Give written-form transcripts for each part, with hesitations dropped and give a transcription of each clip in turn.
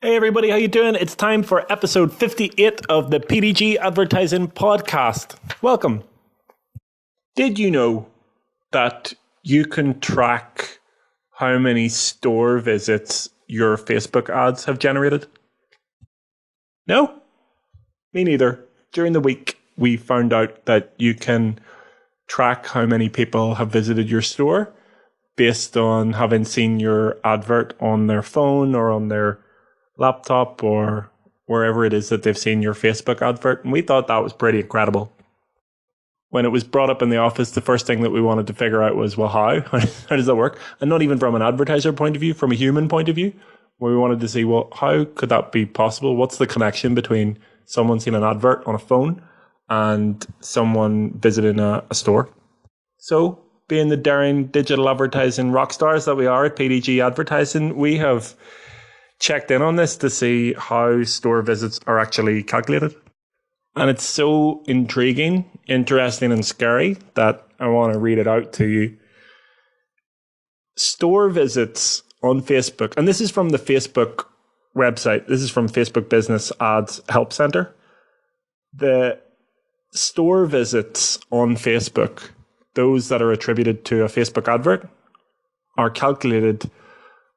Hey everybody, how you doing? It's time for episode 58 of the PDG Advertising Podcast. Welcome. Did you know that you can track how many store visits your Facebook ads have generated? No? Me neither. During the week, we found out that you can track how many people have visited your store based on having seen your advert on their phone or on their laptop or wherever it is that they've seen your Facebook advert. And we thought that was pretty incredible. When it was brought up in the office, the first thing that we wanted to figure out was, well, how? How does that work? And not even from an advertiser point of view, from a human point of view, where we wanted to see, well, how could that be possible? What's the connection between someone seeing an advert on a phone and someone visiting a store? So, being the daring digital advertising rock stars that we are at PDG Advertising, we have checked in on this to see how store visits are actually calculated. And it's so intriguing, interesting, and scary that I want to read it out to you. Store visits on Facebook, and this is from the Facebook website. This is from Facebook Business Ads Help Center. The store visits on Facebook, those that are attributed to a Facebook advert, are calculated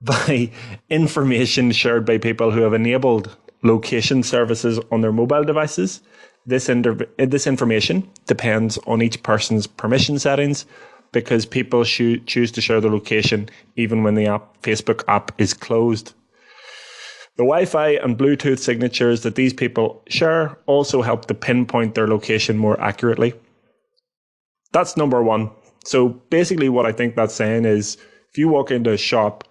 by information shared by people who have enabled location services on their mobile devices. This information depends on each person's permission settings because people choose to share their location even when the Facebook app is closed. The Wi-Fi and Bluetooth signatures that these people share also help to pinpoint their location more accurately. That's number one. So basically what I think that's saying is if you walk into a shop,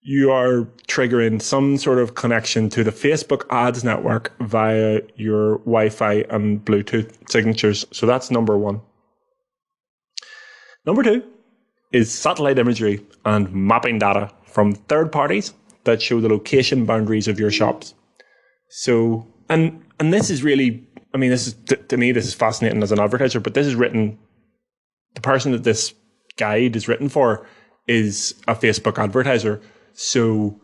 you are triggering some sort of connection to the Facebook ads network via your Wi-Fi and Bluetooth signatures. So that's number one. Number two is satellite imagery and mapping data from third parties that show the location boundaries of your shops. So, and this is really, I mean, this is, to me, this is fascinating as an advertiser, but this is written, the person that this guide is written for is a Facebook advertiser. So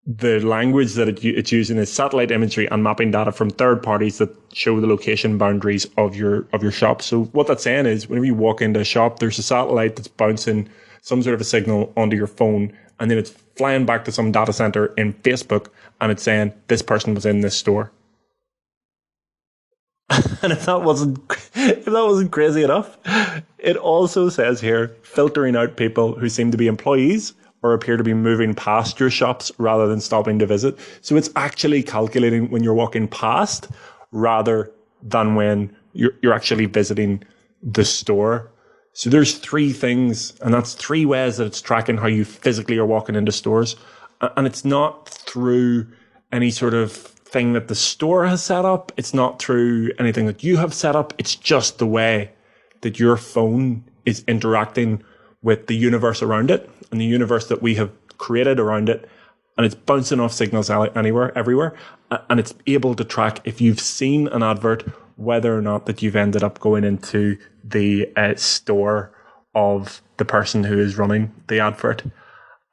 the language that it's using is satellite imagery and mapping data from third parties that show the location boundaries of your shop. So what that's saying is whenever you walk into a shop, there's a satellite that's bouncing some sort of a signal onto your phone, and then it's flying back to some data center in Facebook, and it's saying this person was in this store. And if that wasn't crazy enough, it also says here, filtering out people who seem to be employees or appear to be moving past your shops rather than stopping to visit. So it's actually calculating when you're walking past rather than when you're actually visiting the store. So there's three things, and that's three ways that it's tracking how you physically are walking into stores. And it's not through any sort of thing that the store has set up. It's not through anything that you have set up. It's just the way that your phone is interacting with the universe around it and the universe that we have created around it. And it's bouncing off signals everywhere. And it's able to track if you've seen an advert, whether or not that you've ended up going into the store of the person who is running the advert.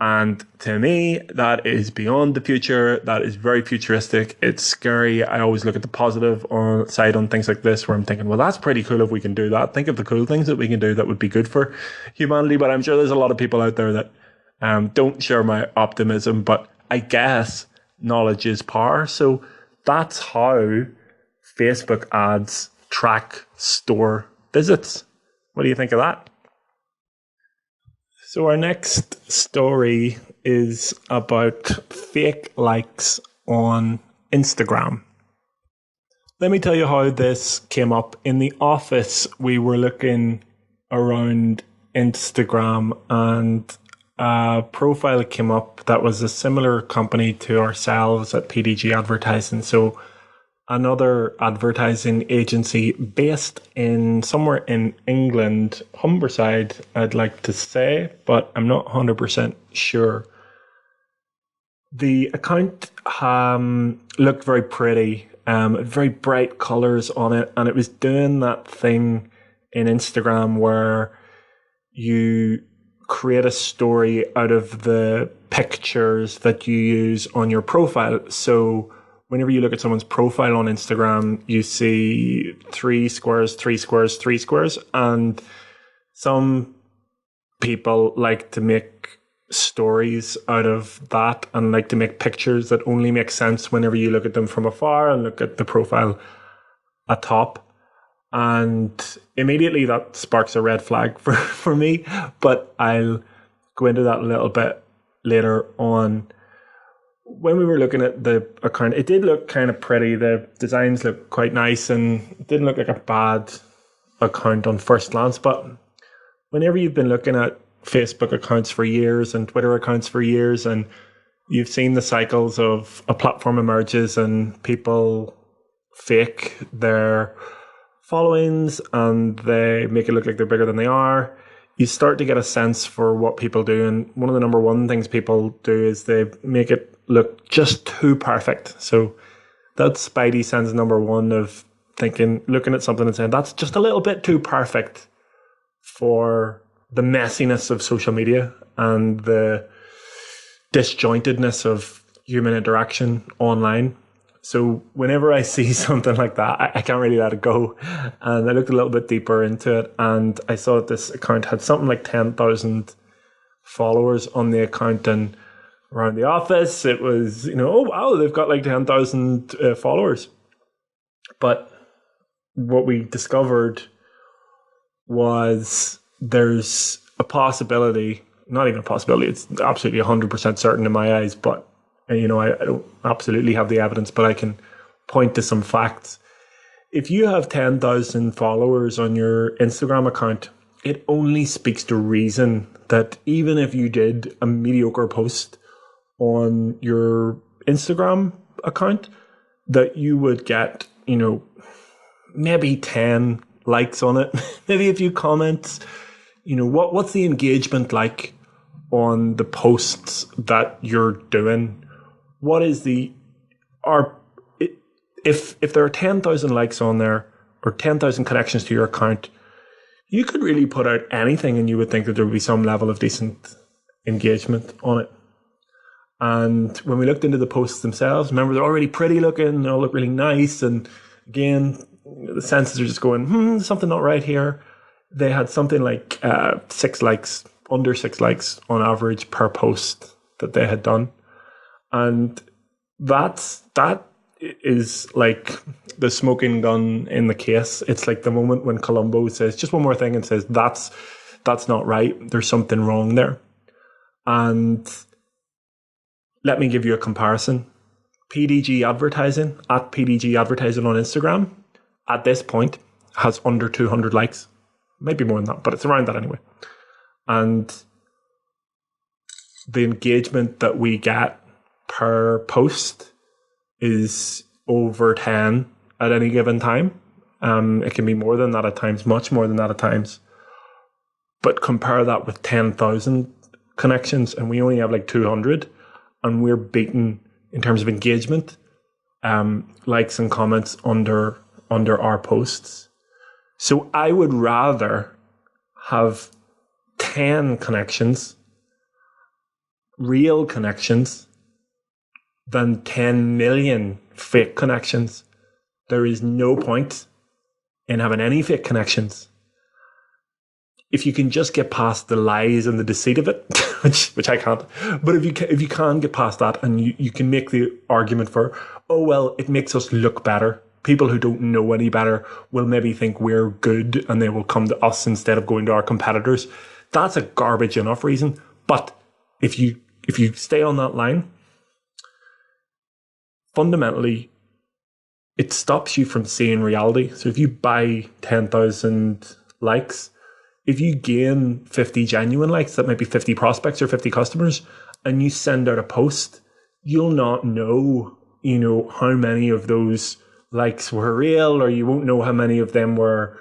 And to me, that is beyond the future. That is very futuristic. It's scary. I always look at the positive side on things like this where I'm thinking, well, that's pretty cool if we can do that. Think of the cool things that we can do that would be good for humanity. But I'm sure there's a lot of people out there that don't share my optimism. But I guess knowledge is power. So that's how Facebook ads track store visits. What do you think of that? So our next story is about fake likes on Instagram. Let me tell you how this came up. In the office, we were looking around Instagram and a profile came up that was a similar company to ourselves at PDG Advertising. So another advertising agency based in somewhere in England, Humberside, I'd like to say, but I'm not 100% sure. The account looked very pretty, very bright colors on it, and it was doing that thing in Instagram where you create a story out of the pictures that you use on your profile. So whenever you look at someone's profile on Instagram, you see 3 squares, 3 squares, 3 squares. And some people like to make stories out of that and like to make pictures that only make sense whenever you look at them from afar and look at the profile atop. And immediately that sparks a red flag for me, but I'll go into that a little bit later on. When we were looking at the account, it did look kind of pretty. The designs looked quite nice and it didn't look like a bad account on first glance. But whenever you've been looking at Facebook accounts for years and Twitter accounts for years, and you've seen the cycles of a platform emerges and people fake their followings and they make it look like they're bigger than they are, you start to get a sense for what people do. And one of the number one things people do is they make it look just too perfect. So that's Spidey sense number one of thinking, looking at something and saying, that's just a little bit too perfect for the messiness of social media and the disjointedness of human interaction online. So whenever I see something like that, I can't really let it go. And I looked a little bit deeper into it and I saw that this account had something like 10,000 followers on the account. And around the office, it was, oh, wow, they've got like 10,000 followers. But what we discovered was there's a possibility, not even a possibility, it's absolutely 100% certain in my eyes, but I don't absolutely have the evidence, but I can point to some facts. If you have 10,000 followers on your Instagram account, it only speaks to reason that even if you did a mediocre post on your Instagram account, that you would get, maybe 10 likes on it, maybe a few comments. What's the engagement like on the posts that you're doing? What is if there are 10,000 likes on there or 10,000 connections to your account, you could really put out anything and you would think that there would be some level of decent engagement on it. And when we looked into the posts themselves, remember, they're already pretty looking, they all look really nice. And again, the senses are just going, something not right here. They had something like 6 likes, under 6 likes on average per post that they had done. And that is like the smoking gun in the case. It's like the moment when Columbo says just one more thing and says, that's not right. There's something wrong there. And let me give you a comparison. PDG Advertising, at PDG Advertising on Instagram, at this point has under 200 likes. Maybe more than that, but it's around that anyway. And the engagement that we get per post is over 10 at any given time. It can be more than that at times, much more than that at times. But compare that with 10,000 connections and we only have like 200 and we're beaten in terms of engagement, likes and comments under our posts. So I would rather have 10 connections, real connections, than 10 million fake connections. There is no point in having any fake connections. If you can just get past the lies and the deceit of it, which I can't, but if you can get past that and you can make the argument for, oh, well, it makes us look better. People who don't know any better will maybe think we're good and they will come to us instead of going to our competitors. That's a garbage enough reason. But if you stay on that line, fundamentally, it stops you from seeing reality. So if you buy 10,000 likes, if you gain 50 genuine likes, that might be 50 prospects or 50 customers, and you send out a post, you'll not know, how many of those likes were real, or you won't know how many of them were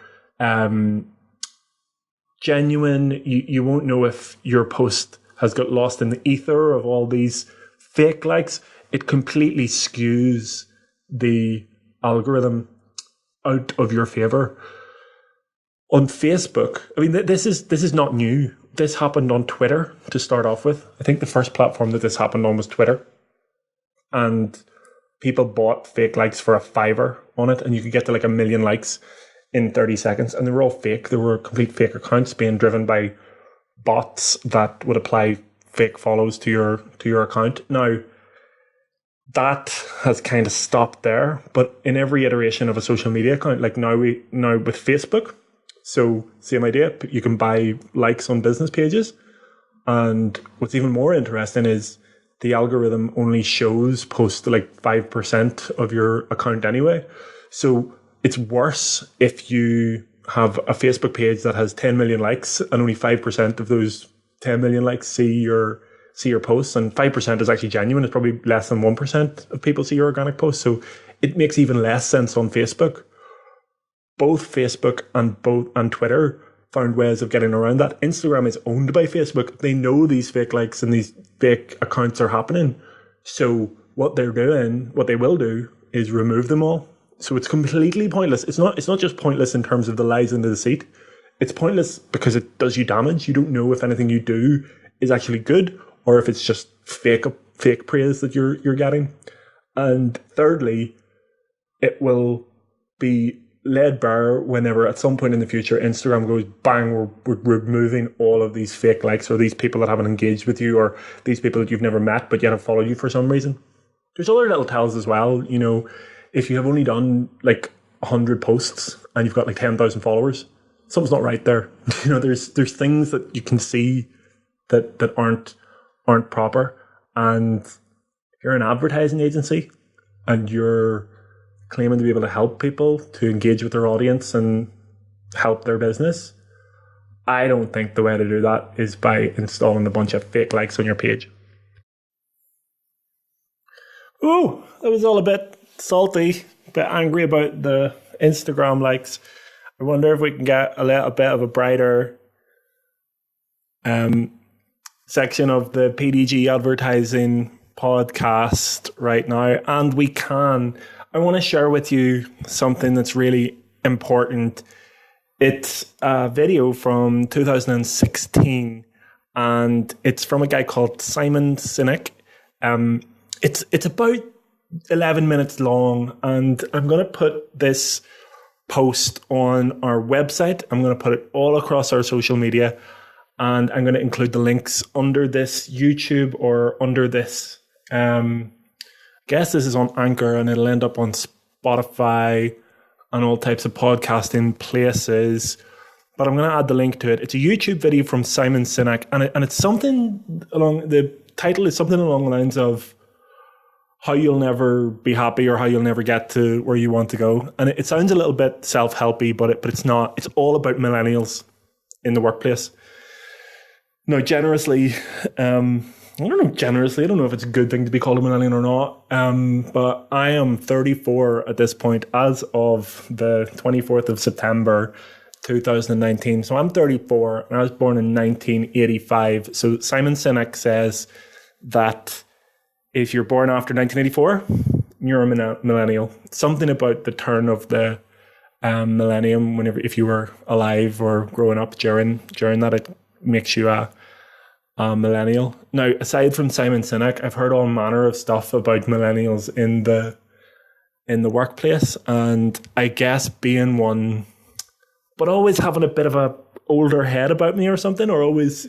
genuine. You won't know if your post has got lost in the ether of all these fake likes. It completely skews the algorithm out of your favor. On Facebook, I mean, this is not new. this happened on Twitter to start off with. I think the first platform that this happened on was Twitter. And people bought fake likes for $5 on it, and you could get to like 1 million likes in 30 seconds. And they were all fake. They were complete fake accounts being driven by bots that would apply fake follows to your account. Now, that has kind of stopped there, but in every iteration of a social media account, like now with Facebook, so same idea, you can buy likes on business pages. And what's even more interesting is the algorithm only shows posts to like 5% of your account anyway. So it's worse if you have a Facebook page that has 10 million likes and only 5% of those 10 million likes see your posts, and 5% is actually genuine. It's probably less than 1% of people see your organic posts. So it makes even less sense on Facebook. Both Facebook and Twitter found ways of getting around that. Instagram is owned by Facebook. They know these fake likes and these fake accounts are happening. So what they will do is remove them all. So it's completely pointless. It's not just pointless in terms of the lies and the deceit. It's pointless because it does you damage. You don't know if anything you do is actually good or if it's just fake praise that you're getting. And thirdly, it will be laid bare whenever at some point in the future Instagram goes bang, we're removing all of these fake likes, or these people that haven't engaged with you, or these people that you've never met but yet have followed you for some reason. There's other little tells as well. You know, if you have only done like 100 posts and you've got like 10,000 followers, something's not right there. You know, there's things that you can see that aren't proper. And if you're an advertising agency and you're claiming to be able to help people to engage with their audience and help their business, I don't think the way to do that is by installing a bunch of fake likes on your page. Oh, that was all a bit salty, a bit angry about the Instagram likes. I wonder if we can get a little bit of a brighter section of the PDG Advertising Podcast right now. And we can. I want to share with you something that's really important. It's a video from 2016, and it's from a guy called Simon Sinek. It's about 11 minutes long, and I'm going to put this post on our website. I'm going to put it all across our social media, and I'm going to include the links under this YouTube or under this. I guess this is on Anchor, and it'll end up on Spotify and all types of podcasting places. But I'm going to add the link to it. It's a YouTube video from Simon Sinek, and it's something the title is something along the lines of how you'll never be happy or how you'll never get to where you want to go. And it sounds a little bit self-helpy, but it's not. It's all about millennials in the workplace. Now, I don't know if it's a good thing to be called a millennial or not, but I am 34 at this point as of the 24th of September 2019. So I'm 34 and I was born in 1985. So Simon Sinek says that if you're born after 1984, you're a millennial. Something about the turn of the millennium, if you were alive or growing up during that, it makes you a millennial. Now, aside from Simon Sinek, I've heard all manner of stuff about millennials in the workplace, and I guess being one, but always having a bit of a older head about me or something, or always,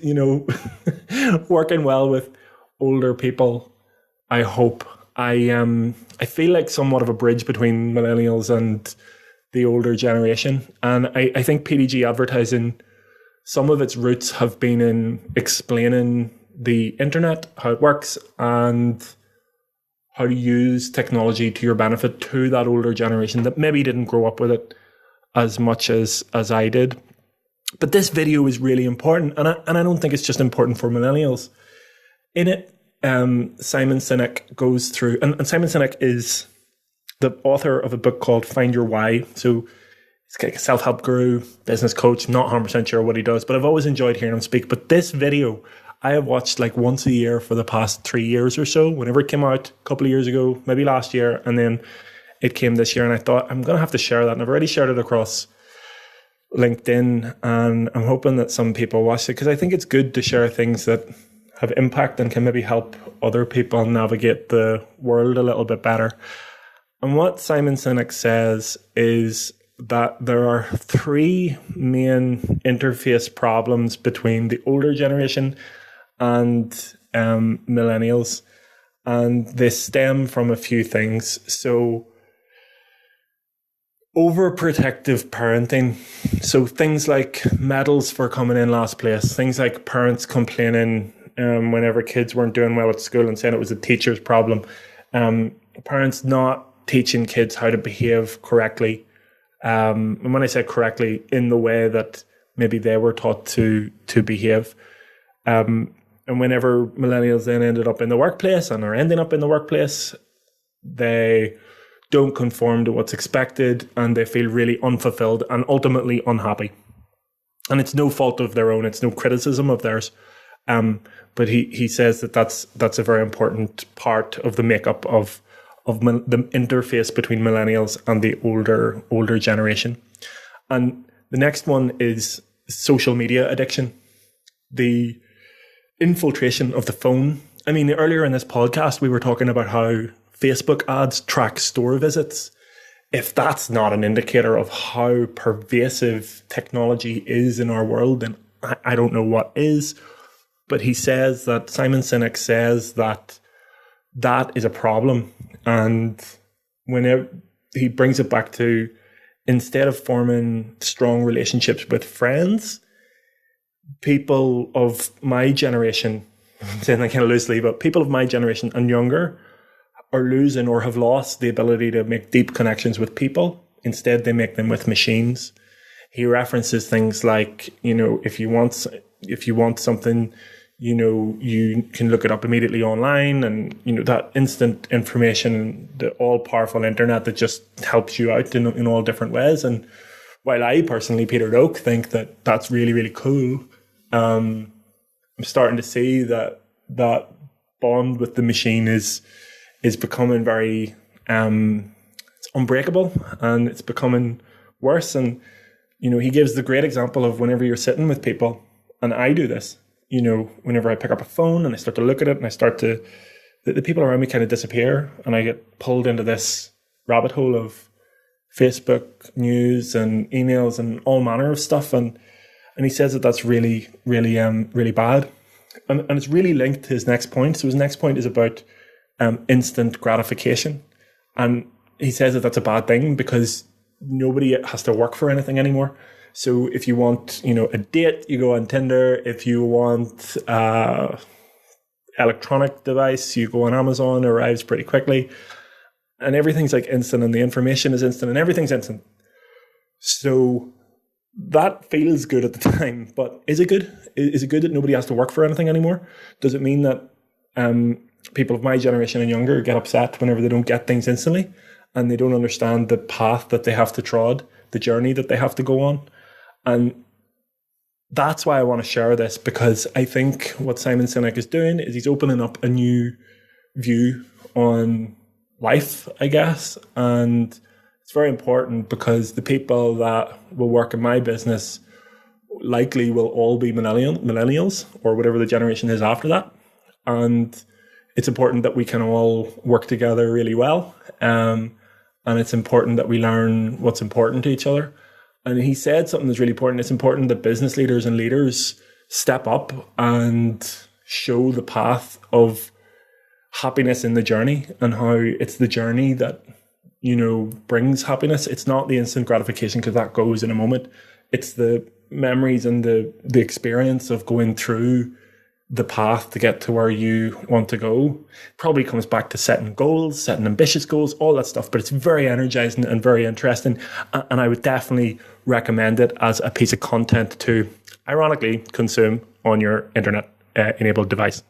working well with older people. I hope I feel like somewhat of a bridge between millennials and the older generation, and I think PDG Advertising, some of its roots have been in explaining the internet, how it works, and how to use technology to your benefit to that older generation that maybe didn't grow up with it as much as I did. But this video is really important, and I don't think it's just important for millennials. In it, Simon Sinek goes through, and Simon Sinek is the author of a book called Find Your Why. So he's like a self-help guru, business coach, not 100% sure what he does, but I've always enjoyed hearing him speak. But this video, I have watched like once a year for the past 3 years or so, whenever it came out a couple of years ago, maybe last year, and then it came this year, and I thought, I'm going to have to share that. And I've already shared it across LinkedIn, and I'm hoping that some people watch it because I think it's good to share things that have impact and can maybe help other people navigate the world a little bit better. And what Simon Sinek says is that there are three main interface problems between the older generation and millennials, and they stem from a few things. So overprotective parenting. So things like medals for coming in last place, things like parents complaining whenever kids weren't doing well at school and saying it was a teacher's problem, parents not teaching kids how to behave correctly. And when I say correctly, in the way that maybe they were taught to behave. And whenever millennials then ended up in the workplace and are ending up in the workplace, they don't conform to what's expected and they feel really unfulfilled and ultimately unhappy. And it's no fault of their own. It's no criticism of theirs. But he says that that's a very important part of the makeup of the interface between millennials and the older generation. And the next one is social media addiction, the infiltration of the phone. I mean, earlier in this podcast, we were talking about how Facebook ads track store visits. If that's not an indicator of how pervasive technology is in our world, then I don't know what is. But Simon Sinek says that is a problem. And whenever he brings it back to, instead of forming strong relationships with friends, people of my generation, I'm saying that kind of loosely, but people of my generation and younger are losing or have lost the ability to make deep connections with people. Instead, they make them with machines. He references things like, if you want something, you can look it up immediately online, and, that instant information, the all-powerful internet that just helps you out in all different ways. And while I personally, Peter Doak, think that that's really, really cool, I'm starting to see that bond with the machine is becoming very, it's unbreakable, and it's becoming worse. And, he gives the great example of whenever you're sitting with people, and I do this, whenever I pick up a phone and I start to look at it and I start to, the people around me kind of disappear, and I get pulled into this rabbit hole of Facebook news and emails and all manner of stuff. And he says that that's really, really, really bad. And it's really linked to his next point. So his next point is about instant gratification. And he says that that's a bad thing because nobody has to work for anything anymore. So if you want, a date, you go on Tinder. If you want electronic device, you go on Amazon, it arrives pretty quickly. And everything's like instant, and the information is instant, and everything's instant. So that feels good at the time, but is it good? Is it good that nobody has to work for anything anymore? Does it mean that people of my generation and younger get upset whenever they don't get things instantly, and they don't understand the path that they have to trod, the journey that they have to go on? And that's why I want to share this, because I think what Simon Sinek is doing is he's opening up a new view on life, I guess. And it's very important because the people that will work in my business likely will all be millennials or whatever the generation is after that. And it's important that we can all work together really well. And it's important that we learn what's important to each other. And he said something that's really important. It's important that business leaders and leaders step up and show the path of happiness in the journey, and how it's the journey that, brings happiness. It's not the instant gratification, because that goes in a moment. It's the memories and the experience of going through the path to get to where you want to go. Probably comes back to setting goals, setting ambitious goals, all that stuff. But it's very energizing and very interesting. And I would definitely recommend it as a piece of content to, ironically, consume on your internet enabled device.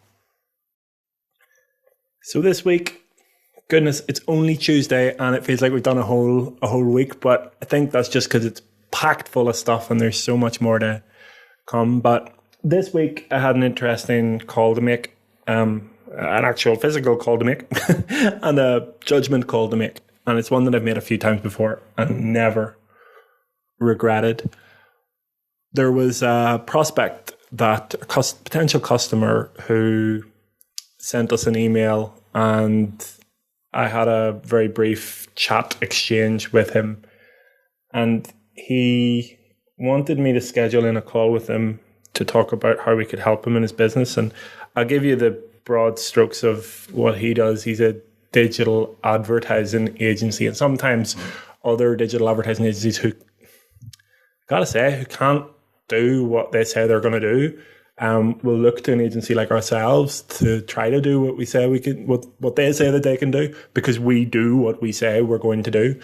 So this week, goodness, it's only Tuesday and it feels like we've done a whole week. But I think that's just because it's packed full of stuff and there's so much more to come. But this week, I had an interesting call to make, an actual physical call to make, and a judgment call to make. And it's one that I've made a few times before and never regretted. there was a prospect that a potential customer who sent us an email, and I had a very brief chat exchange with him, and he wanted me to schedule in a call with him to talk about how we could help him in his business. And I'll give you the broad strokes of what he does. He's a digital advertising agency, and sometimes other digital advertising agencies who can't do what they say they're going to do, will look to an agency like ourselves to try to do what we say we can, what they say that they can do, because we do what we say we're going to do.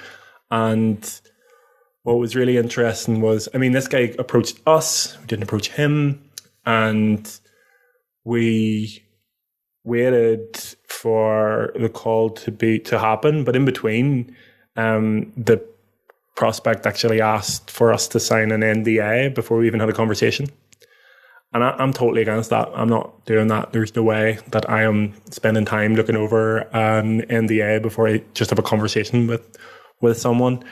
And what was really interesting was, this guy approached us, we didn't approach him, and we waited for the call to happen. But in between, the prospect actually asked for us to sign an NDA before we even had a conversation. And I'm totally against that. I'm not doing that. There's no way that I am spending time looking over an NDA before I just have a conversation with someone.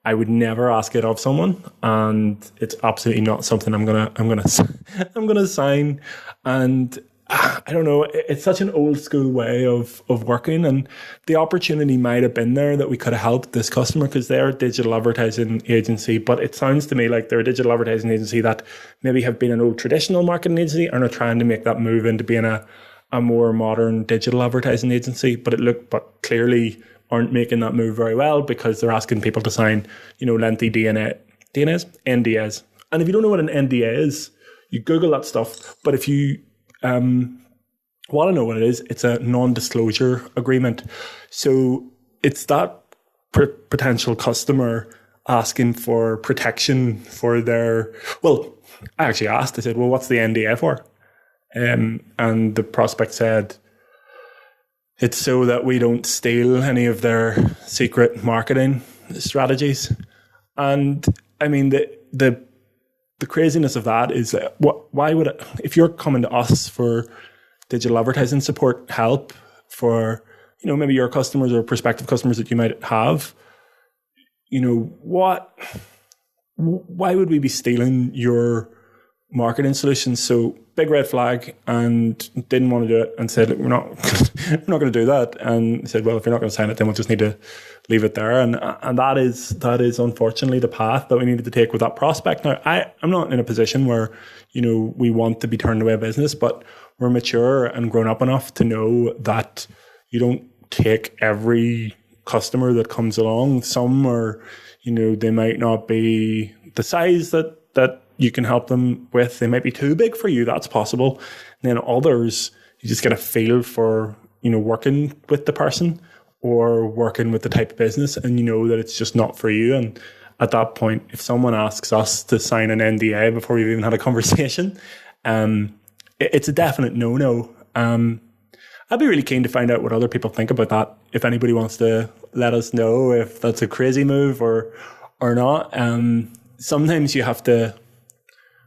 I would never ask it of someone, and it's absolutely not something I'm gonna sign. And I don't know, it's such an old school way of working, and the opportunity might have been there that we could have helped this customer because they're a digital advertising agency. But it sounds to me like they're a digital advertising agency that maybe have been an old traditional marketing agency and are trying to make that move into being a more modern digital advertising agency. But clearly aren't making that move very well because they're asking people to sign, lengthy NDAs. And if you don't know what an NDA is, you Google that stuff. But if you want to know what it is, it's a non-disclosure agreement. So it's that potential customer asking for protection for their, I actually asked, I said, what's the NDA for? And the prospect said, it's so that we don't steal any of their secret marketing strategies. And the craziness of that is that why would if you're coming to us for digital advertising support, help for, maybe your customers or prospective customers that you might have, why would we be stealing your marketing solutions? So big red flag, and didn't want to do it, and said, look, we're not going to do that. And said, well, if you're not going to sign it, then we'll just need to leave it there. And that is unfortunately the path that we needed to take with that prospect. Now, I'm not in a position where, we want to be turned away a business, but we're mature and grown up enough to know that you don't take every customer that comes along. Some are, they might not be the size that you can help them with. They might be too big for you. That's possible. And then others, you just get a feel for, working with the person or working with the type of business, and that it's just not for you. And at that point, if someone asks us to sign an NDA before we've even had a conversation, it's a definite no-no. I'd be really keen to find out what other people think about that. If anybody wants to let us know if that's a crazy move or not. Sometimes you have to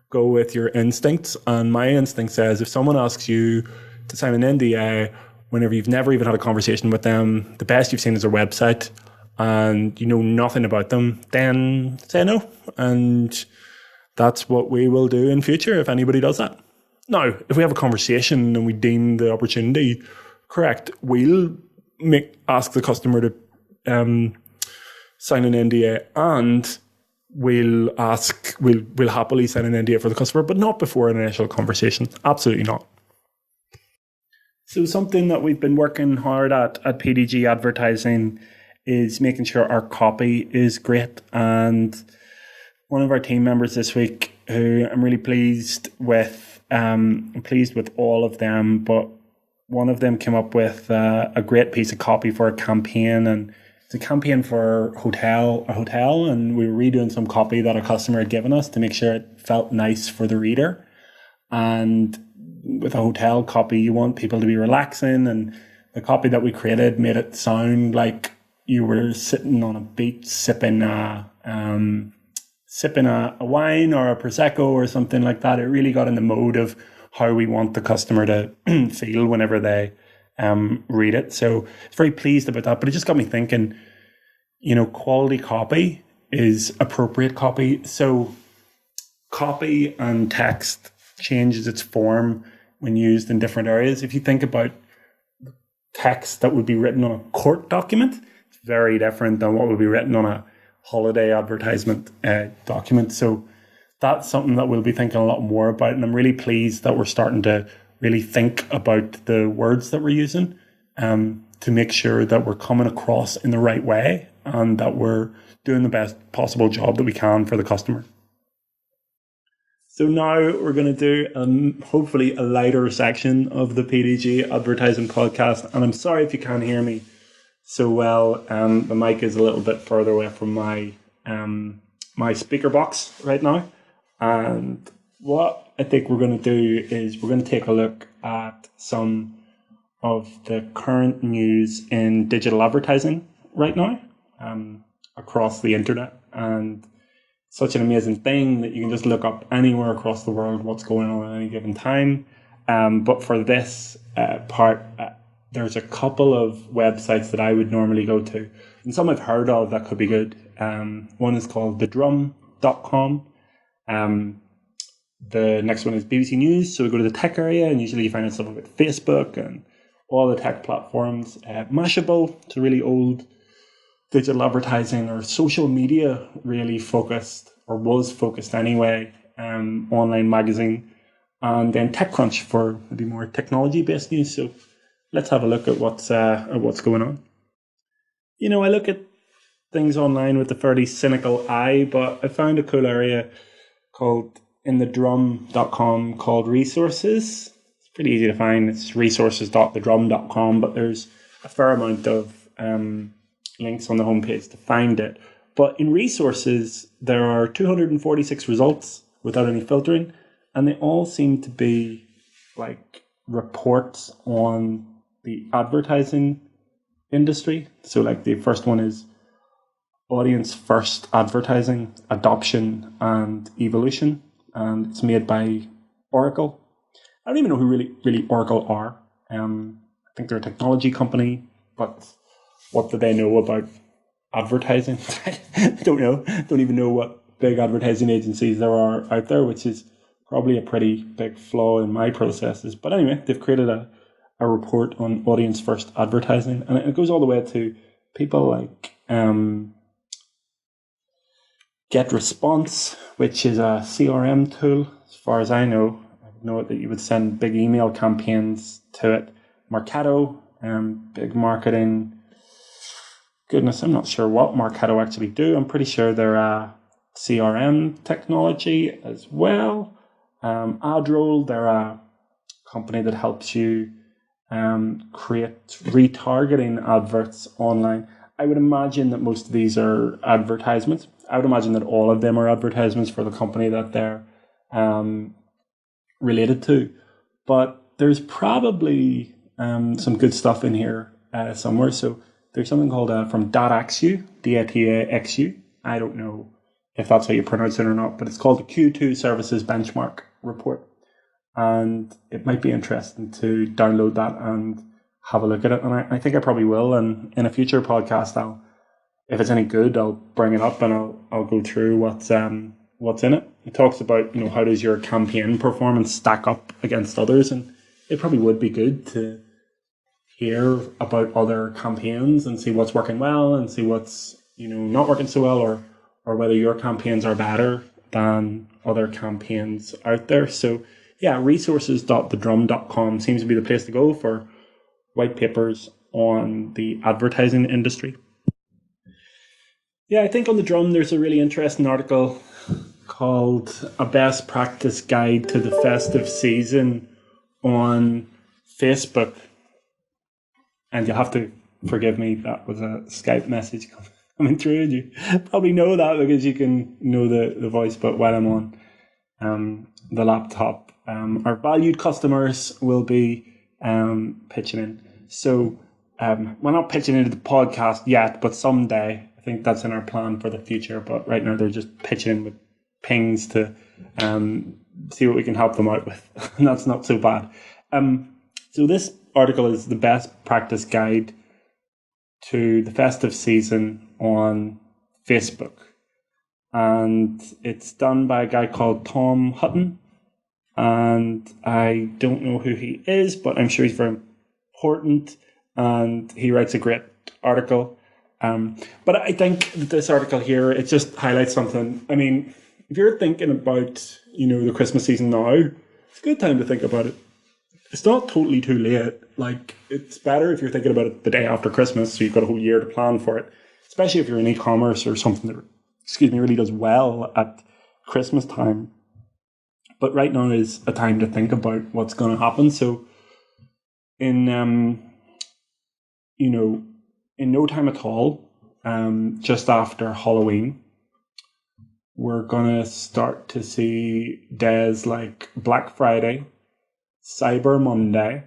go with your instincts, and my instinct says if someone asks you to sign an NDA whenever you've never even had a conversation with them, the best you've seen is their website, and you know nothing about them, then say no. And that's what we will do in future if anybody does that. Now, if we have a conversation and we deem the opportunity correct, we'll ask the customer to sign an NDA, and we'll happily sign an NDA for the customer, but not before an initial conversation. Absolutely not. So something that we've been working hard at PDG Advertising is making sure our copy is great. And one of our team members this week, who I'm really pleased with, I'm pleased with all of them, but one of them came up with a great piece of copy for a campaign, and it's a campaign for a hotel, and we were redoing some copy that a customer had given us to make sure it felt nice for the reader. And with a hotel copy, you want people to be relaxing, and the copy that we created made it sound like you were sitting on a beach sipping a wine or a prosecco or something like that. It really got in the mode of how we want the customer to feel whenever they read it. So I was very pleased about that. But it just got me thinking, quality copy is appropriate copy. So copy and text changes its form when used in different areas. If you think about text that would be written on a court document, it's very different than what would be written on a holiday advertisement document. So that's something that we'll be thinking a lot more about. And I'm really pleased that we're starting to really think about the words that we're using to make sure that we're coming across in the right way and that we're doing the best possible job that we can for the customer. So now we're going to do hopefully a lighter section of the PDG Advertising Podcast. And I'm sorry if you can't hear me so well. The mic is a little bit further away from my my speaker box right now. And what I think we're going to do is we're going to take a look at some of the current news in digital advertising right now across the internet. And such an amazing thing that you can just look up anywhere across the world what's going on at any given time. But for this part, there's a couple of websites that I would normally go to, and some I've heard of that could be good. One is called thedrum.com. The next one is BBC News. So we go to the tech area, and usually you find out stuff about Facebook and all the tech platforms. Mashable, it's a really old digital advertising or social media really focused, or was focused anyway, online magazine. And then TechCrunch for maybe more technology based news. So let's have a look at what's going on. You know, I look at things online with a fairly cynical eye, but I found a cool area called in thedrum.com called resources. It's pretty easy to find. It's resources.thedrum.com, but there's a fair amount of links on the homepage to find it. But in resources, there are 246 results without any filtering, and they all seem to be like reports on the advertising industry. So like the first one is audience first advertising, adoption and evolution, and it's made by Oracle. I don't even know who really Oracle are. I think they're a technology company, but what do they know about advertising? I don't know. Don't even know what big advertising agencies there are out there, which is probably a pretty big flaw in my processes. But anyway, they've created a report on audience first advertising, and it goes all the way to people like GetResponse, which is a CRM tool. As far as I know that you would send big email campaigns to it. Marketo, big marketing. Goodness, I'm not sure what Marketo actually do. I'm pretty sure they're a CRM technology as well. Adroll, they're a company that helps you create retargeting adverts online. I would imagine that most of these are advertisements. I would imagine that all of them are advertisements for the company that they're related to. But there's probably some good stuff in here somewhere. So there's something called from .axu, DATAXU. I don't know if that's how you pronounce it or not, but it's called the Q2 Services Benchmark Report. And it might be interesting to download that and have a look at it. And I think I probably will. And in a future podcast, if it's any good, I'll bring it up and I'll go through what's in it. It talks about, how does your campaign performance stack up against others, and it probably would be good to hear about other campaigns and see what's working well and see what's not working so well, or whether your campaigns are better than other campaigns out there. So yeah, resources.thedrum.com seems to be the place to go for white papers on the advertising industry. Yeah, I think on the Drum there's a really interesting article called A Best Practice Guide to the Festive Season on Facebook. And you'll have to forgive me, that was a Skype message coming through. And you probably know that because you can know the voice, but while I'm on the laptop, our valued customers will be pitching in. So we're not pitching into the podcast yet, but someday, I think that's in our plan for the future. But right now they're just pitching in with pings to see what we can help them out with. And that's not so bad. So this article is the best practice guide to the festive season on Facebook. and it's done by a guy called Tom Hutton. And I don't know who he is, but I'm sure he's very important, and he writes a great article. But I think that this article here, it just highlights something. I mean, if you're thinking about, the Christmas season now, it's a good time to think about it. It's not totally too late. Like, it's better if you're thinking about it the day after Christmas, so you've got a whole year to plan for it, especially if you're in e-commerce or something that, really does well at Christmas time. But right now is a time to think about what's going to happen. So in no time at all, just after Halloween, we're going to start to see days like Black Friday, Cyber Monday,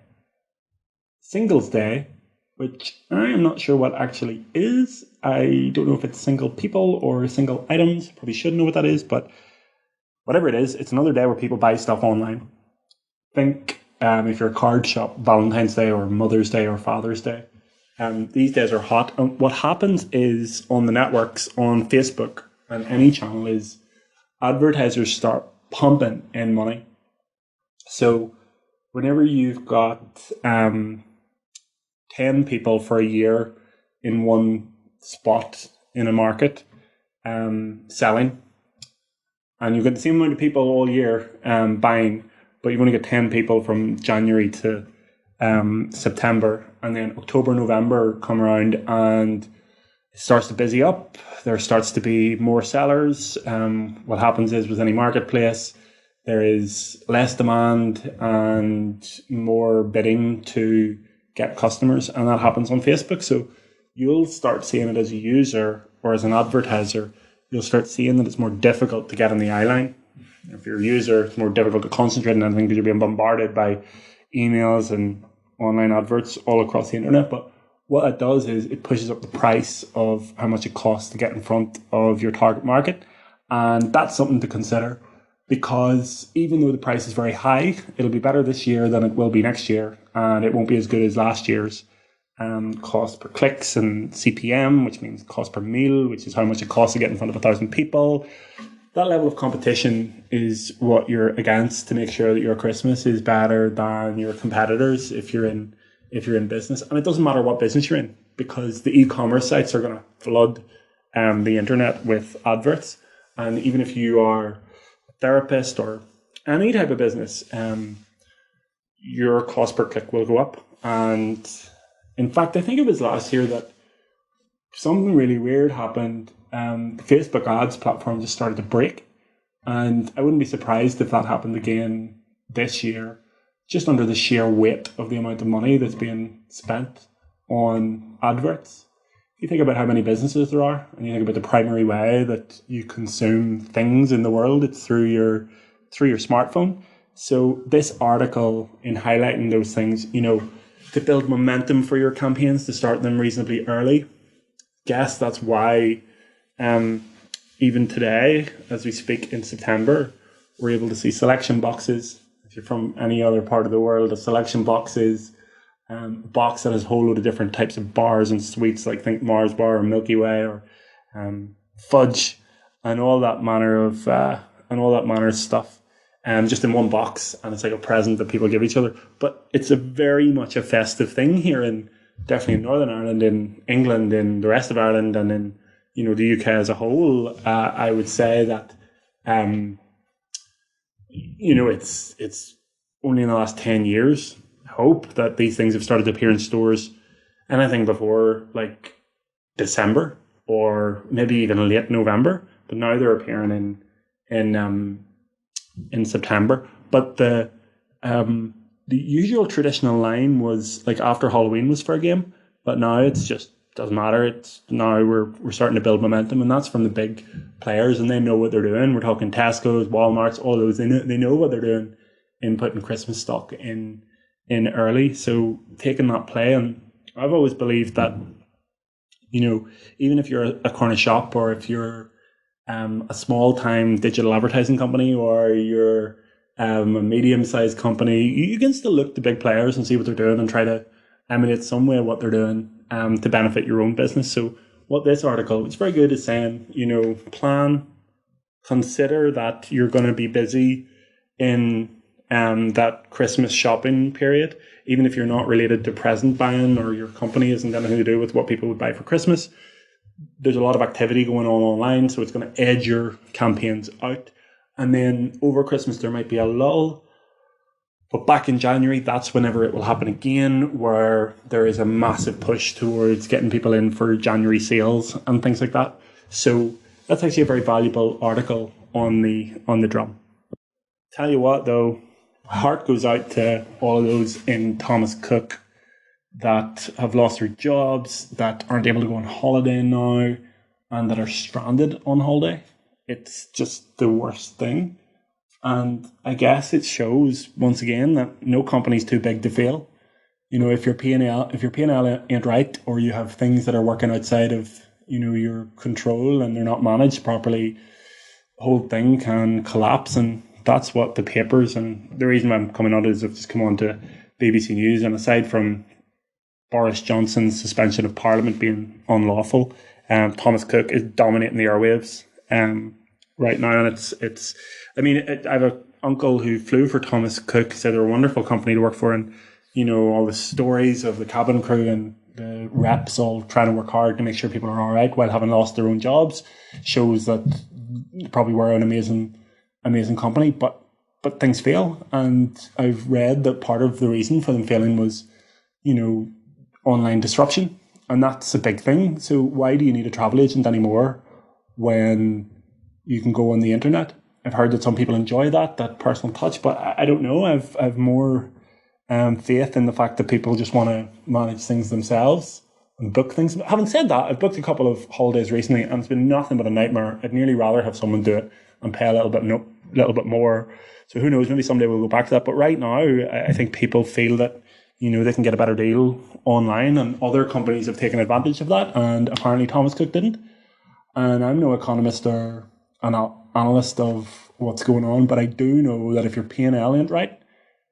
Singles Day, which I am not sure what actually is. I don't know if it's single people or single items. Probably should know what that is, but whatever it is, it's another day where people buy stuff online. Think if you're a card shop, Valentine's Day or Mother's Day or Father's Day. These days are hot. And what happens is on the networks, on Facebook and any channel, is advertisers start pumping in money. So whenever you've got 10 people for a year in one spot in a market selling, and you've got the same amount of people all year buying, but you've only got 10 people from January to September, and then October, November come around and it starts to busy up. There starts to be more sellers. What happens is with any marketplace, there is less demand and more bidding to get customers, and that happens on Facebook. So you'll start seeing it as a user or as an advertiser. You'll start seeing that it's more difficult to get on the eye line. If you're a user, it's more difficult to concentrate on anything because you're being bombarded by emails and online adverts all across the internet. But what it does is it pushes up the price of how much it costs to get in front of your target market. And that's something to consider, because even though the price is very high, it'll be better this year than it will be next year. And it won't be as good as last year's. Cost per clicks and CPM, which means cost per meal, which is how much it costs to get in front of 1,000 people. That level of competition is what you're against to make sure that your Christmas is better than your competitors if you're in business. And it doesn't matter what business you're in, because the e-commerce sites are going to flood the internet with adverts. And even if you are a therapist or any type of business, your cost per click will go up. And in fact, I think it was last year that something really weird happened. The Facebook ads platform just started to break. And I wouldn't be surprised if that happened again this year, just under the sheer weight of the amount of money that's being spent on adverts. If you think about how many businesses there are, and you think about the primary way that you consume things in the world, it's through your smartphone. So this article, in highlighting those things, to build momentum for your campaigns, to start them reasonably early. Guess that's why even today, as we speak in September, we're able to see selection boxes. If you're from any other part of the world, a selection box is a box that has a whole load of different types of bars and sweets, like think Mars bar or Milky Way or fudge and all that manner of stuff. Just in one box, and it's like a present that people give each other. But it's a very much a festive thing here, in definitely in Northern Ireland, in England, in the rest of Ireland, and in the UK as a whole. I would say that it's only in the last 10 years, I hope, that these things have started to appear in stores. Anything before like December or maybe even late November, but now they're appearing in September. But the usual traditional line was like after Halloween was fair game, but now it's just doesn't matter. It's now we're starting to build momentum, and that's from the big players, and they know what they're doing. We're talking Tesco's, Walmart's, all those. They know what they're doing in putting Christmas stock in early. So taking that play, and I've always believed that even if you're a corner shop, or if you're a small-time digital advertising company, or you're a medium-sized company, you can still look to big players and see what they're doing and try to emulate some way what they're doing to benefit your own business. So what this article, it's very good, is saying, plan consider that you're going to be busy in that Christmas shopping period, even if you're not related to present buying or your company isn't anything to do with what people would buy for Christmas. There's a lot of activity going on online, so it's going to edge your campaigns out. And then over Christmas, there might be a lull. But back in January, that's whenever it will happen again, where there is a massive push towards getting people in for January sales and things like that. So that's actually a very valuable article on the drum. Tell you what, though, my heart goes out to all of those in Thomas Cook that have lost their jobs, that aren't able to go on holiday now, and that are stranded on holiday. It's just the worst thing. And I guess it shows once again that no company's too big to fail. You know, if your P&L ain't right, or you have things that are working outside of, you know, your control and they're not managed properly, the whole thing can collapse. And that's what the papers, and the reason I'm coming on is I've just come on to BBC News, and aside from Boris Johnson's suspension of Parliament being unlawful, Thomas Cook is dominating the airwaves right now, and it's. I mean, I have an uncle who flew for Thomas Cook, said they're a wonderful company to work for, and you know all the stories of the cabin crew and the reps all trying to work hard to make sure people are all right while having lost their own jobs shows that they probably were an amazing company, but things fail, and I've read that part of the reason for them failing was, you know, online disruption, and that's a big thing. So why do you need a travel agent anymore when you can go on the internet? I've heard that some people enjoy that personal touch, but I don't know. I've more faith in the fact that people just want to manage things themselves and book things. But having said that, I've booked a couple of holidays recently, and it's been nothing but a nightmare. I'd nearly rather have someone do it and pay a little bit more. So who knows? Maybe someday we'll go back to that. But right now, I think people feel that, you know, they can get a better deal online, and other companies have taken advantage of that, and apparently Thomas Cook didn't. And I'm no economist or an analyst of what's going on, but I do know that if your P&L ain't right,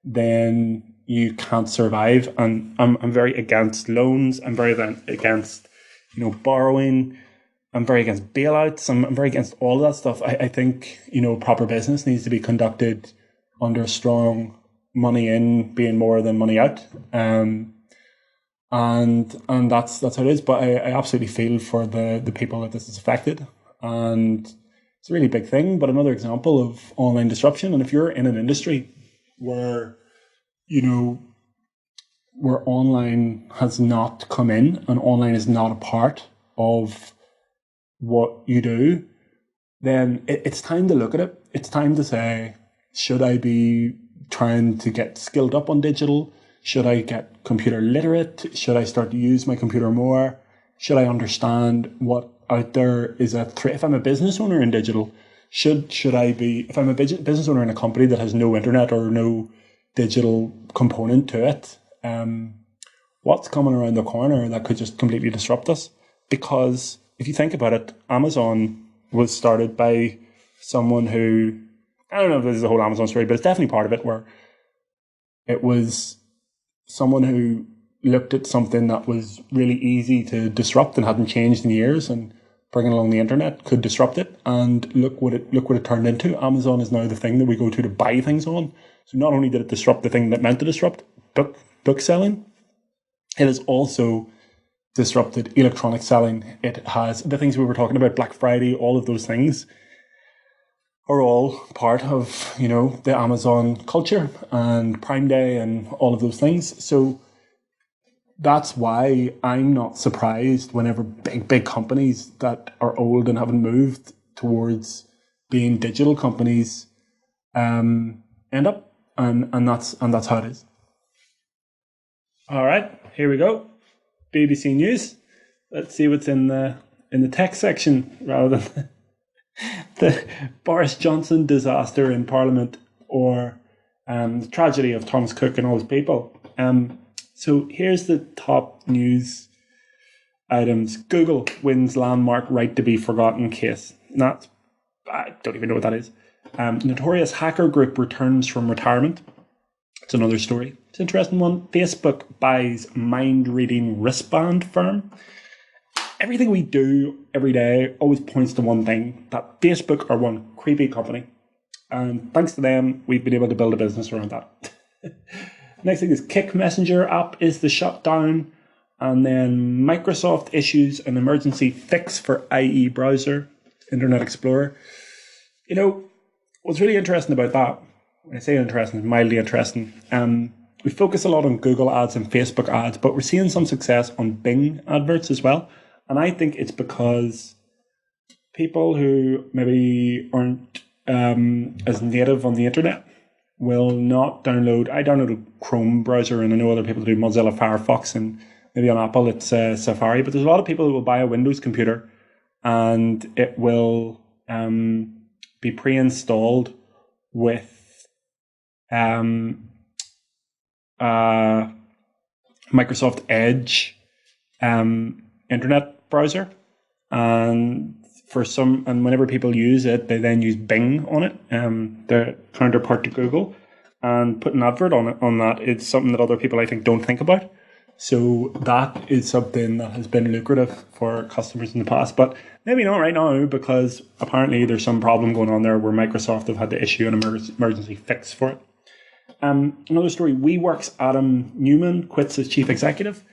then you can't survive. And I'm very against loans. I'm very against, you know, borrowing. I'm very against bailouts. I'm very against all of that stuff. I think, you know, proper business needs to be conducted under a strong money in being more than money out. And that's how it is. But I absolutely feel for the people that this is affected. And it's a really big thing, but another example of online disruption. And if you're in an industry where, you know, where online has not come in and online is not a part of what you do, then it's time to look at it. It's time to say, should I be trying to get skilled up on digital? Should I get computer literate? Should I start to use my computer more? Should I understand what out there is a threat? If I'm a business owner in digital, should I be, if I'm a business owner in a company that has no internet or no digital component to it, what's coming around the corner that could just completely disrupt us? Because if you think about it, Amazon was started by someone who, I don't know if this is the whole Amazon story, but it's definitely part of it, where it was someone who looked at something that was really easy to disrupt and hadn't changed in years, and bringing along the internet could disrupt it. And look what it turned into. Amazon is now the thing that we go to buy things on. So not only did it disrupt the thing that meant to disrupt, book selling, it has also disrupted electronic selling. It has the things we were talking about, Black Friday, all of those things are all part of, you know, the Amazon culture and Prime Day and all of those things. So that's why I'm not surprised whenever big companies that are old and haven't moved towards being digital companies end up, and that's how it is. All right, here we go. BBC News. Let's see what's in the tech section rather than the Boris Johnson disaster in Parliament or the tragedy of Thomas Cook and all his people. So here's the top news items. Google wins landmark right to be forgotten case. I don't even know what that is. Notorious hacker group returns from retirement. It's another story. It's an interesting one. Facebook buys mind-reading wristband firm. everything we do every day always points to one thing, that Facebook are one creepy company. And thanks to them, we've been able to build a business around that. Next thing is Kick Messenger app is the shutdown. And then Microsoft issues an emergency fix for IE browser, Internet Explorer. You know, what's really interesting about that, when I say interesting, mildly interesting, we focus a lot on Google ads and Facebook ads, but we're seeing some success on Bing adverts as well. And I think it's because people who maybe aren't as native on the internet will not download. I downloaded Chrome browser, and I know other people do Mozilla Firefox, and maybe on Apple it's Safari. But there's a lot of people who will buy a Windows computer and it will be pre-installed with Microsoft Edge internet browser, and whenever people use it, they then use Bing on it, the counterpart to Google, and put an advert on that. It's something that other people, I think, don't think about. So that is something that has been lucrative for customers in the past, but maybe not right now, because apparently there's some problem going on there where Microsoft have had to issue an emergency fix for it. Another story, WeWork's Adam Newman quits as chief executive.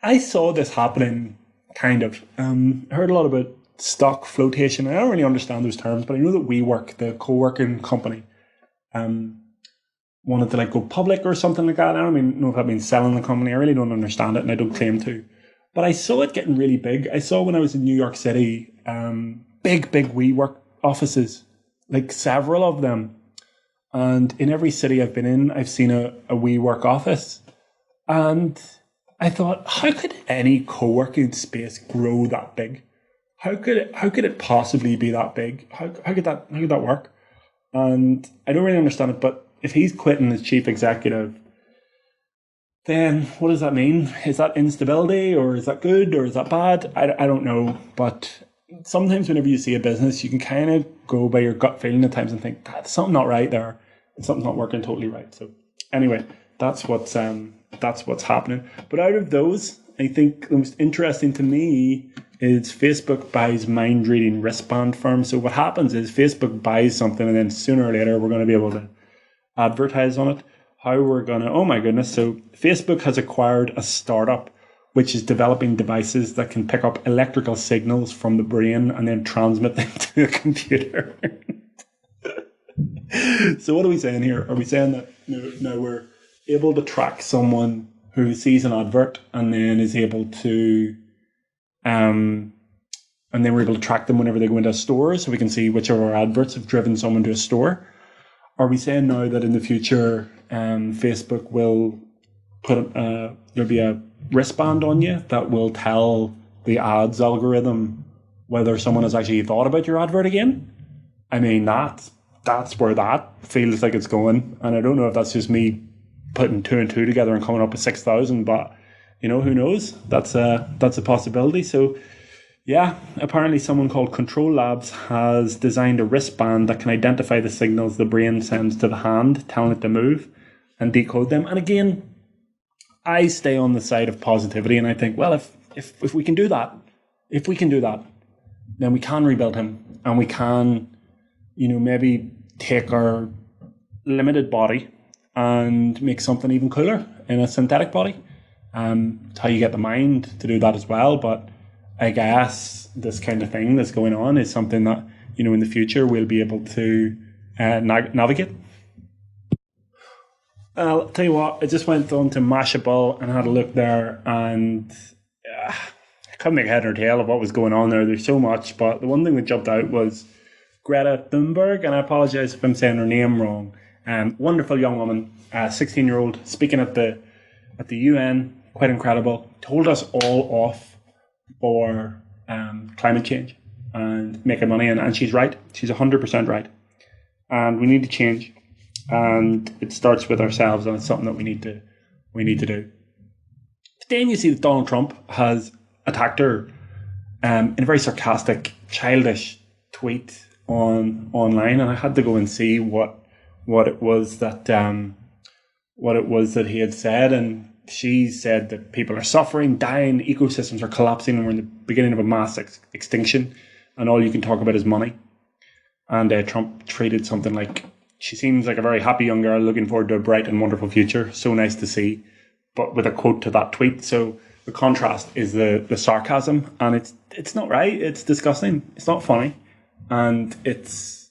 I saw this happening, kind of. I heard a lot about stock flotation. I don't really understand those terms, but I know that WeWork, the co-working company, wanted to go public or something like that. I don't know if I've been selling the company. I really don't understand it, and I don't claim to. But I saw it getting really big. I saw when I was in New York City, big WeWork offices, several of them. And in every city I've been in, I've seen a WeWork office. And I thought, how could any co-working space grow that big? How could it possibly be that big? How could that work? And I don't really understand it, but if he's quitting as chief executive, then what does that mean? Is that instability, or is that good, or is that bad? I don't know. But sometimes whenever you see a business, you can kind of go by your gut feeling at times and think, that's something not right there. Something's not working totally right. So anyway, that's what's happening. But out of those, I think the most interesting to me is Facebook buys mind-reading wristband firm. So what happens is Facebook buys something, and then sooner or later we're going to be able to advertise on it. How we're going to, oh my goodness. So Facebook has acquired a startup which is developing devices that can pick up electrical signals from the brain and then transmit them to a computer. So what are we saying here? Are we saying that now we're able to track someone who sees an advert and then is able to, and then we're able to track them whenever they go into a store, so we can see which of our adverts have driven someone to a store? Are we saying now that in the future, Facebook will put there'll be a wristband on you that will tell the ads algorithm whether someone has actually thought about your advert again? I mean, that's where that feels like it's going. And I don't know if that's just me putting two and two together and coming up with 6,000, but who knows? That's a possibility. So yeah, apparently someone called Control Labs has designed a wristband that can identify the signals the brain sends to the hand, telling it to move, and decode them. And again, I stay on the side of positivity, and I think, well, if we can do that, then we can rebuild him, and we can, maybe take our limited body and make something even cooler in a synthetic body. It's how you get the mind to do that as well. But I guess this kind of thing that's going on is something that, in the future we'll be able to navigate. I'll tell you what, I just went on to Mashable and had a look there, and I couldn't make head or tail of what was going on there. There's so much, but the one thing that jumped out was Greta Thunberg, and I apologize if I'm saying her name wrong. Wonderful young woman, 16-year-old, speaking at the UN, quite incredible. Told us all off for climate change and making money, and she's right. She's 100% right, and we need to change. And it starts with ourselves, and it's something that we need to do. But then you see that Donald Trump has attacked her in a very sarcastic, childish tweet online, and I had to go and see what it was that he had said. And she said that people are suffering, dying, ecosystems are collapsing, and we're in the beginning of a mass extinction, and all you can talk about is money. And Trump treated something like, she seems like a very happy young girl looking forward to a bright and wonderful future. So nice to see. But with a quote to that tweet. So the contrast is the sarcasm, and it's not right. It's disgusting. It's not funny, and it's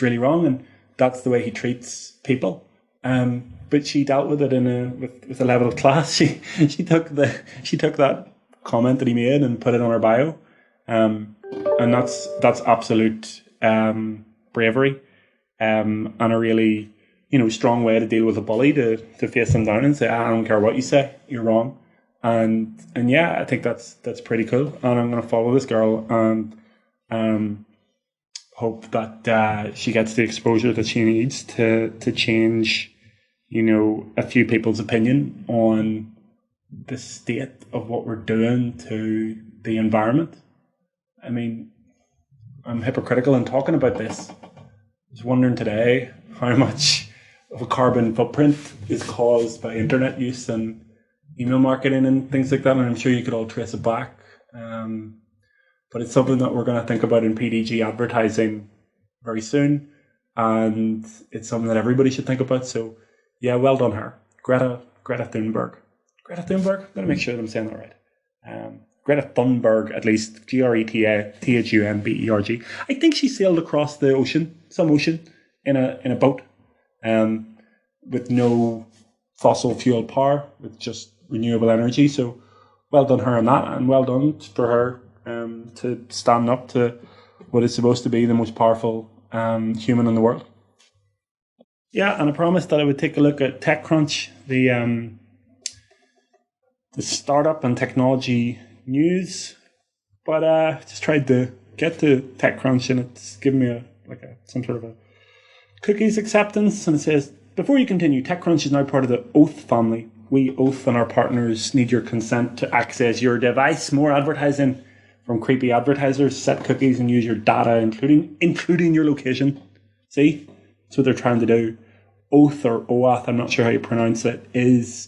really wrong. And that's the way he treats people. But she dealt with it with a level of class. She took that comment that he made and put it on her bio, and that's absolute bravery, and a really strong way to deal with a bully, to face them down and say, I don't care what you say, you're wrong. And yeah, I think that's pretty cool. And I'm going to follow this girl and hope that she gets the exposure that she needs to change, a few people's opinion on the state of what we're doing to the environment. I mean, I'm hypocritical in talking about this. I was wondering today how much of a carbon footprint is caused by internet use and email marketing and things like that, and I'm sure you could all trace it back. But it's something that we're going to think about in PDG Advertising very soon, and it's something that everybody should think about. So yeah, well done her. Greta Thunberg. Greta Thunberg? I'm going to make sure that I'm saying that right. Greta Thunberg, at least. GretaThunberg. I think she sailed across the ocean, some ocean, in a boat, with no fossil fuel power, with just renewable energy. So well done her on that, and well done for her to stand up to what is supposed to be the most powerful human in the world. Yeah, and I promised that I would take a look at TechCrunch, the startup and technology news, but just tried to get to TechCrunch, and it's given me some sort of a cookies acceptance, and it says, before you continue, TechCrunch is now part of the Oath family. We, Oath, and our partners need your consent to access your device. More advertising from creepy advertisers. Set cookies and use your data, including your location. See? That's what they're trying to do. Oath, or OAuth, I'm not sure how you pronounce it, is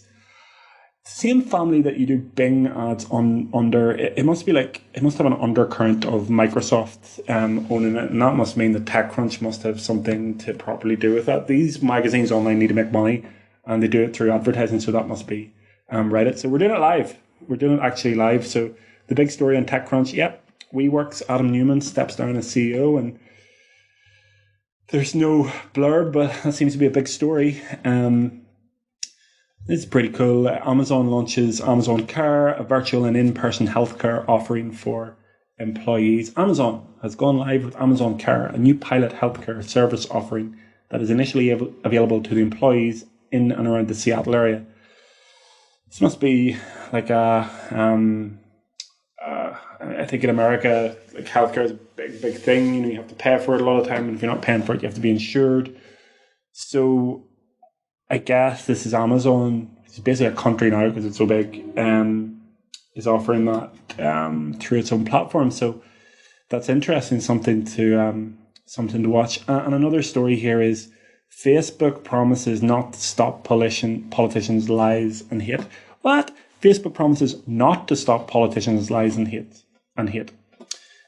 the same family that you do Bing ads under. It must have an undercurrent of Microsoft owning it, and that must mean that TechCrunch must have something to properly do with that. These magazines online need to make money, and they do it through advertising, so that must be Reddit. So we're doing it live. We're doing it actually live. So the big story on TechCrunch, WeWork's Adam Newman steps down as CEO, and there's no blurb, but that seems to be a big story. It's pretty cool. Amazon launches Amazon Care, a virtual and in-person healthcare offering for employees. Amazon has gone live with Amazon Care, a new pilot healthcare service offering that is initially available to the employees in and around the Seattle area. This must be like I think in America, like healthcare is a big thing. You have to pay for it a lot of the time, and if you're not paying for it, you have to be insured. So I guess this is Amazon. It's basically a country now because it's so big. Is offering that through its own platform. So that's interesting. Something to watch. And another story here is Facebook promises not to stop politicians' lies and hate. What? Facebook promises not to stop politicians' lies and hate. And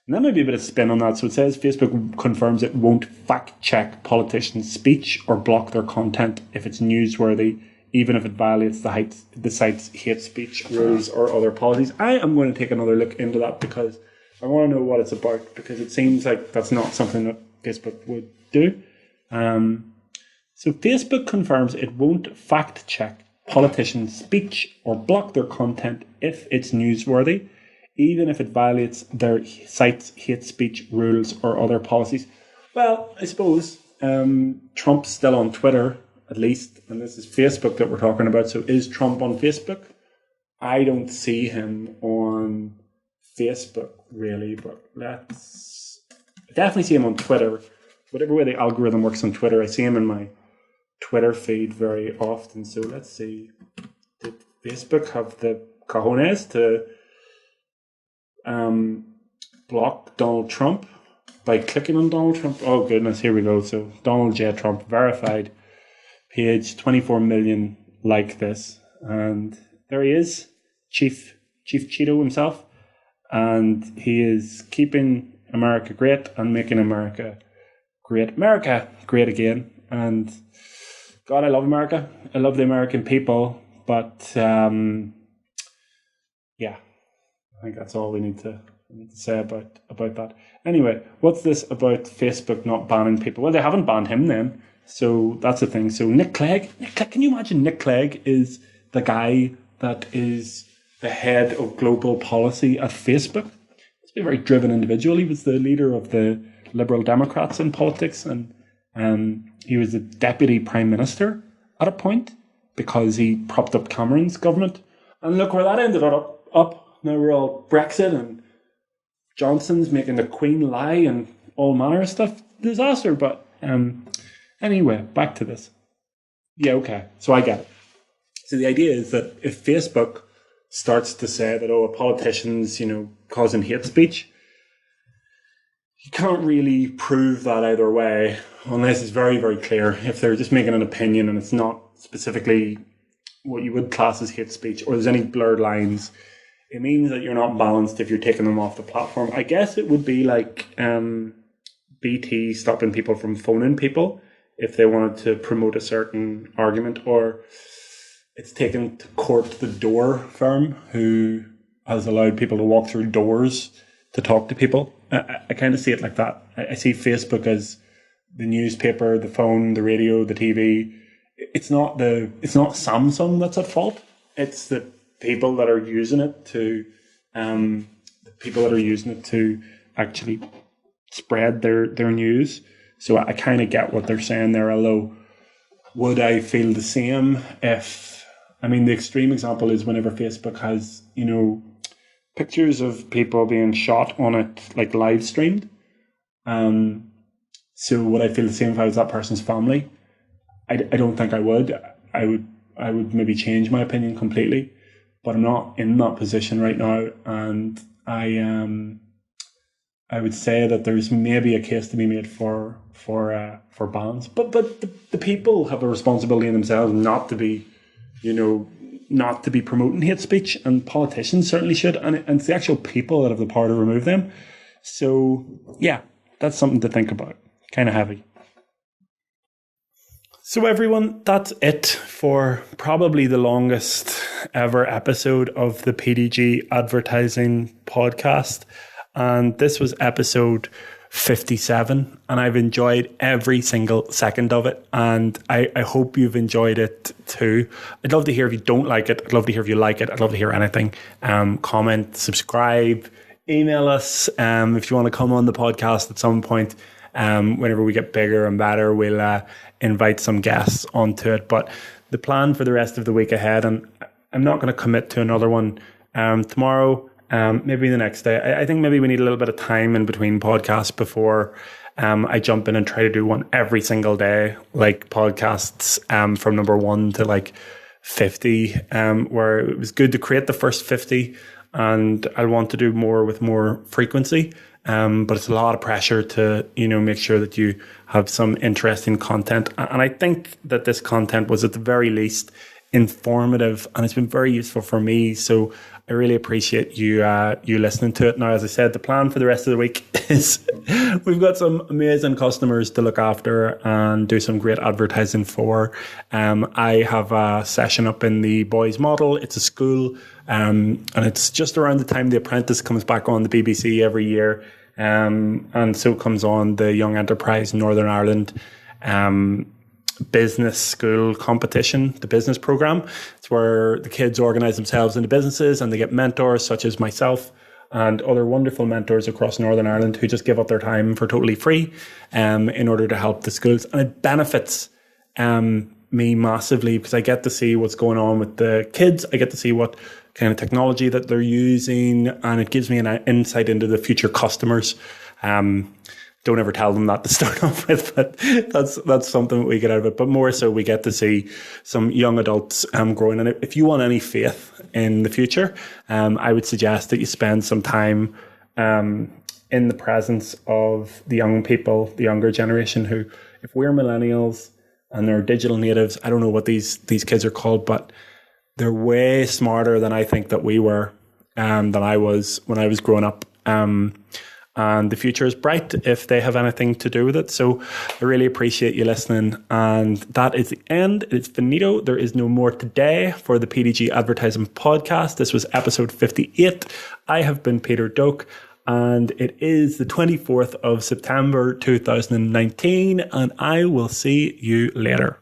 that might be a bit of spin on that. So it says Facebook confirms it won't fact-check politicians' speech or block their content if it's newsworthy, even if it violates the site's hate speech rules or other policies. I am going to take another look into that because I want to know what it's about, because it seems like that's not something that Facebook would do. So Facebook confirms it won't fact-check politicians' speech or block their content if it's newsworthy, even if it violates their site's hate speech rules or other policies. Well, I suppose Trump's still on Twitter, at least, and this is Facebook that we're talking about. So is Trump on Facebook? I don't see him on Facebook, really, but I definitely see him on Twitter. Whatever way the algorithm works on Twitter, I see him in my Twitter feed very often. So let's see. Did Facebook have the cojones to block Donald Trump by clicking on Donald Trump? Oh goodness, here we go. So Donald J. Trump verified page, 24 million like this, and there he is, Chief Cheeto himself. And he is keeping America great and making America great again. And God, I love America. I love the American people. But yeah, I think that's all we need to say about that. Anyway, what's this about Facebook not banning people? Well, they haven't banned him then. So that's the thing. So Nick Clegg, can you imagine Nick Clegg is the guy that is the head of global policy at Facebook? He's a very driven individual. He was the leader of the Liberal Democrats in politics, and he was the deputy prime minister at a point because he propped up Cameron's government. And look where that ended up. Now we're all Brexit and Johnson's making the Queen lie and all manner of stuff. Disaster. But anyway, back to this. Yeah, okay. So I get it. So the idea is that if Facebook starts to say that, a politician's, causing hate speech, you can't really prove that either way unless it's very, very clear. If they're just making an opinion and it's not specifically what you would class as hate speech, or there's any blurred lines, it means that you're not balanced if you're taking them off the platform. I guess it would be like BT stopping people from phoning people if they wanted to promote a certain argument, or it's taken to court the door firm who has allowed people to walk through doors to talk to people. I kind of see it like that. I see Facebook as the newspaper, the phone, the radio, the TV. It's not Samsung that's at fault. It's the people that are using it to actually spread their news. So I kind of get what they're saying there. Although, would I feel the same if? I mean, the extreme example is whenever Facebook has pictures of people being shot on it, like live streamed. So would I feel the same if I was that person's family? I don't think I would. I would maybe change my opinion completely, but I'm not in that position right now, and I would say that there's maybe a case to be made for bans, but the people have a responsibility in themselves not to be promoting hate speech, and politicians certainly should, and it's the actual people that have the power to remove them. So yeah, that's something to think about. Kind of heavy. So everyone, that's it for probably the longest ever episode of the PDG Advertising Podcast. And this was episode 57, and I've enjoyed every single second of it, and I hope you've enjoyed it too. I'd love to hear if you don't like it. I'd love to hear if you like it. I'd love to hear anything. Comment, subscribe, email us if you want to come on the podcast at some point. Whenever we get bigger and better, we'll invite some guests onto it. But the plan for the rest of the week ahead, and I'm not going to commit to another one tomorrow, maybe the next day. I think maybe we need a little bit of time in between podcasts before I jump in and try to do one every single day, like podcasts from number 1 to like 50, where it was good to create the first 50, and I want to do more with more frequency. But it's a lot of pressure to, make sure that you have some interesting content. And I think that this content was at the very least informative, and it's been very useful for me. So I really appreciate you listening to it. Now, as I said, the plan for the rest of the week is we've got some amazing customers to look after and do some great advertising for. I have a session up in the Boys Model. It's a school, and it's just around the time The Apprentice comes back on the BBC every year. And so comes on the Young Enterprise Northern Ireland business school competition, the business program. It's where the kids organize themselves into businesses, and they get mentors such as myself and other wonderful mentors across Northern Ireland who just give up their time for totally free in order to help the schools. And it benefits me massively because I get to see what's going on with the kids. I get to see what kind of technology that they're using, and it gives me an insight into the future customers. Don't ever tell them that to start off with, but that's something that we get out of it. But more so, we get to see some young adults growing. And if you want any faith in the future, I would suggest that you spend some time in the presence of the young people, the younger generation, who, if we're millennials and they're digital natives, I don't know what these kids are called, but They're way smarter than I think that we were, than I was when I was growing up. And the future is bright if they have anything to do with it. So I really appreciate you listening. And that is the end. It's finito. There is no more today for the PDG Advertising Podcast. This was episode 58. I have been Peter Doak, and it is the 24th of September 2019. And I will see you later.